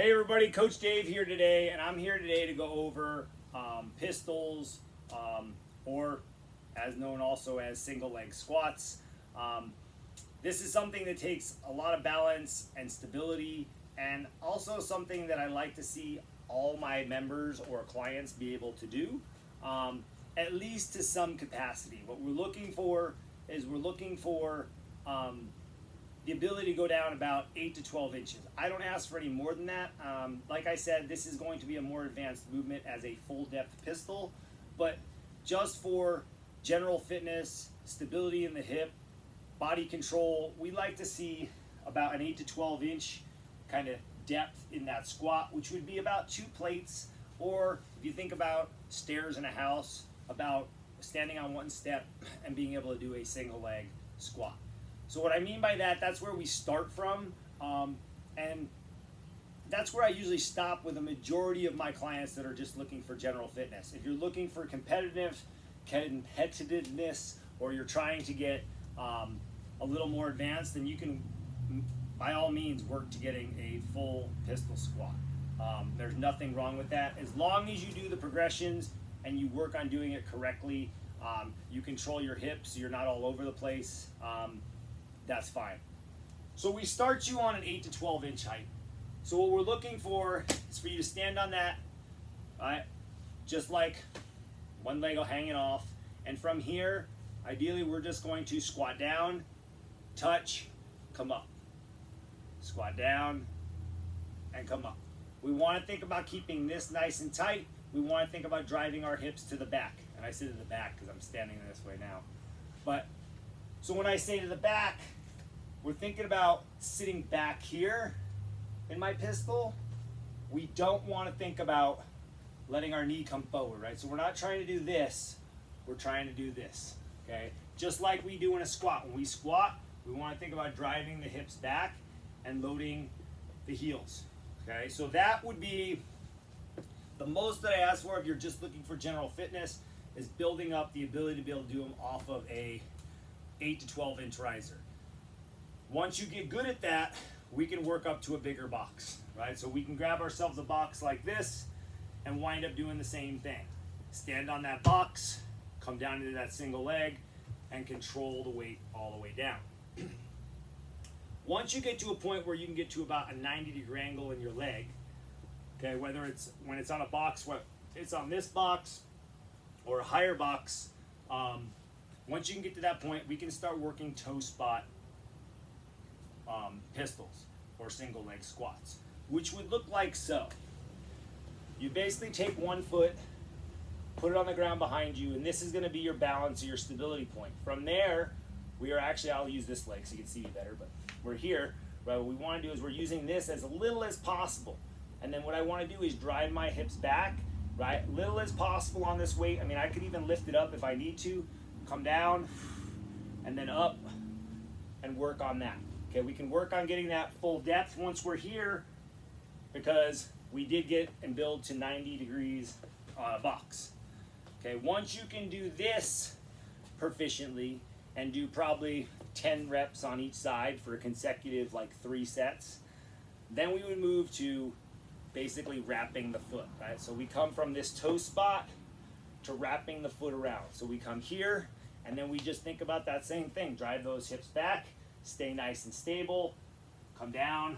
Hey everybody, Coach Dave here today, and I'm here today to go over pistols, or as known also as single leg squats. This is something that takes a lot of balance and stability, and also something that I like to see all my members or clients be able to do, at least to some capacity. What we're looking for is the ability to go down about 8 to 12 inches. I don't ask for any more than that. Like I said, this is going to be a more advanced movement as a full depth pistol, but just for general fitness, stability in the hip, body control, we like to see about an 8 to 12 inch kind of depth in that squat, which would be about 2 plates, or if you think about stairs in a house, about standing on one step and being able to do a single leg squat. So what I mean by that, that's where we start from, and that's where I usually stop with a majority of my clients that are just looking for general fitness. If you're looking for competitiveness, or you're trying to get a little more advanced, then you can, by all means, work to getting a full pistol squat. There's nothing wrong with that. As long as you do the progressions and you work on doing it correctly, you control your hips, you're not all over the place. That's fine. So we start you on an 8 to 12 inch height. So what we're looking for is for you to stand on that, right? Just like one leg hanging off. And from here, ideally we're just going to squat down, touch, come up. Squat down and come up. We want to think about keeping this nice and tight. We want to think about driving our hips to the back. And I say to the back because I'm standing this way now. But so when I say to the back, we're thinking about sitting back here in my pistol. We don't want to think about letting our knee come forward, right? So we're not trying to do this, we're trying to do this, okay? Just like we do in a squat. When we squat, we want to think about driving the hips back and loading the heels, okay? So that would be the most that I ask for if you're just looking for general fitness, is building up the ability to be able to do them off of a 8 to 12 inch riser. Once you get good at that, we can work up to a bigger box, right? So we can grab ourselves a box like this and wind up doing the same thing. Stand on that box, come down into that single leg, and control the weight all the way down. Once you get to a point where you can get to about a 90-degree angle in your leg, okay, whether it's when it's on a box, what it's on this box or a higher box, once you can get to that point, we can start working toe spot pistols or single leg squats, which would look like so. You basically take one foot, put it on the ground behind you, and this is going to be your balance or your stability point. From there, we are actually, I'll use this leg so you can see me better, but we're here, right? What we want to do is we're using this as little as possible. And then what I want to do is drive my hips back, right? Little as possible on this weight. I mean, I could even lift it up if I need to, come down, and then up, and work on that. Okay, we can work on getting that full depth once we're here, because we did get and build to 90 degrees box. Okay, once you can do this proficiently and do probably 10 reps on each side for a consecutive like 3 sets, then we would move to basically wrapping the foot, right? So we come from this toe spot to wrapping the foot around. So we come here, and then we just think about that same thing. Drive those hips back, stay nice and stable, come down,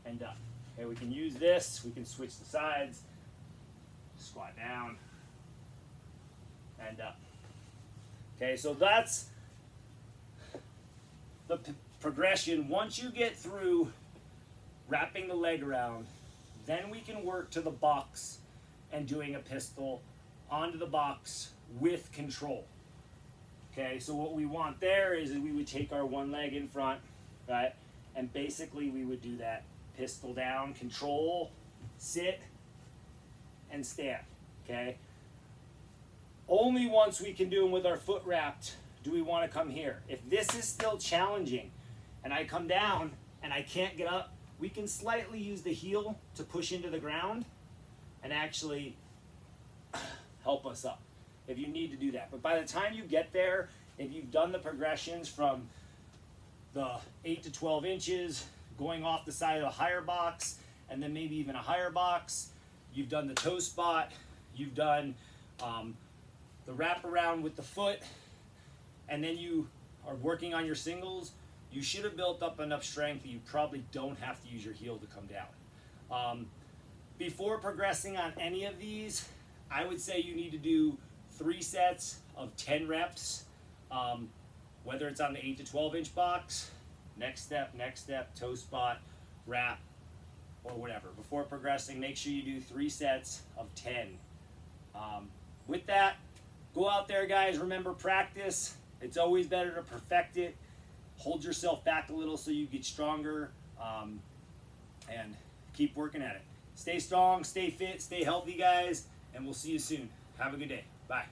and up. Okay, we can use this, we can switch the sides, squat down, and up. Okay, so that's the progression. Once you get through wrapping the leg around, then we can work to the box and doing a pistol onto the box with control. Okay, so what we want there is that we would take our one leg in front, right? And basically we would do that pistol down, control, sit, and stand, okay? Only once we can do them with our foot wrapped do we want to come here. If this is still challenging and I come down and I can't get up, we can slightly use the heel to push into the ground and actually help us up if you need to do that. But by the time you get there, if you've done the progressions from the 8 to 12 inches, going off the side of the higher box, and then maybe even a higher box. You've done the toe spot, you've done the wraparound with the foot, and then you are working on your singles. You should have built up enough strength that you probably don't have to use your heel to come down. Before progressing on any of these, I would say you need to do 3 sets of 10 reps, whether it's on the 8 to 12 inch box, next step, toe spot, wrap, or whatever. Before progressing, make sure you do 3 sets of 10. With that, go out there, guys. Remember, practice. It's always better to perfect it. Hold yourself back a little so you get stronger, and keep working at it. Stay strong, stay fit, stay healthy, guys, and we'll see you soon. Have a good day. Bye.